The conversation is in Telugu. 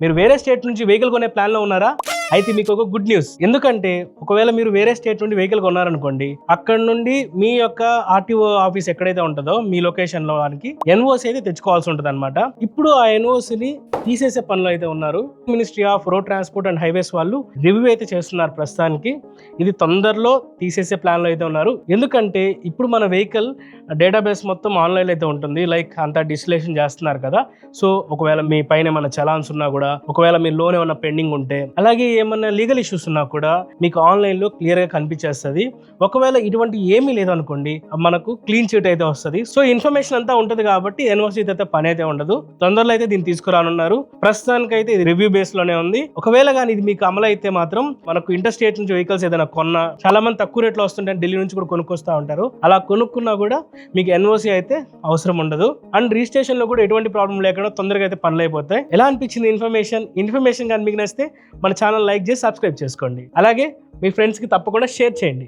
మీరు వేరే స్టేట్ నుంచి వెహికల్ కొనే ప్లాన్లో ఉన్నారా? అయితే మీకు ఒక గుడ్ న్యూస్. ఎందుకంటే ఒకవేళ మీరు వేరే స్టేట్ నుండి వెహికల్ కొన్నారనుకోండి, అక్కడ నుండి మీ యొక్క ఆర్టీఓ ఆఫీస్ ఎక్కడైతే ఉంటుందో మీ లొకేషన్ లో దానికి ఎన్ఓసి అయితే తెచ్చుకోవాల్సి ఉంటుంది అనమాట. ఇప్పుడు ఆ ఎన్ఓసిని తీసేసే పనిలో అయితే ఉన్నారు. Ministry of road transport and highways వాళ్ళు రివ్యూ అయితే చేస్తున్నారు ప్రస్తుతానికి. ఇది తొందరలో తీసేసే ప్లాన్ లో అయితే ఉన్నారు. ఎందుకంటే ఇప్పుడు మన వెహికల్ డేటాబేస్ మొత్తం ఆన్లైన్ అయితే ఉంటుంది. లైక్ అంతా డిస్టిలేషన్ చేస్తున్నారు కదా. సో ఒకవేళ మీ పైన ఏమైనా చలాన్స్ ఉన్నా కూడా, ఒకవేళ మీ లోన్ ఏమైనా పెండింగ్ ఉంటే, అలాగే ఏమన్నా లీగల్ ఇష్యూస్ ఉన్నా కూడా మీకు ఆన్లైన్ లో క్లియర్ గా కనిపించేస్తుంది. ఒకవేళ ఇటువంటి ఏమీ లేదనుకోండి, మనకు క్లీన్ చీట్ అయితే వస్తుంది. సో ఇన్ఫర్మేషన్ అంతా ఉంటుంది కాబట్టి ఎన్ఓసి అయితే పని అయితే ఉండదు. తొందరలో అయితే దీన్ని తీసుకురానున్నారు. ప్రస్తుతానికి అయితే ఇది రివ్యూ బేస్ లోనే ఉంది. ఒకవేళ కానీ ఇది మీకు అమలు అయితే మాత్రం మనకు ఇంటర్ స్టేట్ నుంచి వెహికల్స్ ఏదైనా కొన్నా, చాలా మంది తక్కువ రేట్లో వస్తుంటే ఢిల్లీ నుంచి కూడా కొనుక్కొస్తా ఉంటారు. అలా కొనుక్కున్నా కూడా మీకు ఎన్ఓసి అయితే అవసరం ఉండదు. అండ్ రిజిస్ట్రేషన్ లో కూడా ఎటువంటి ప్రాబ్లం లేకుండా తొందరగా అయితే పనులు అయిపోతాయి. ఎలా అనిపించింది ఇన్ఫర్మేషన్ కానీ మీకు నచ్చితే మన ఛానల్ లైక్ చేసి సబ్స్క్రైబ్ చేసుకోండి. అలాగే మీ ఫ్రెండ్స్కి తప్పకుండా షేర్ చేయండి.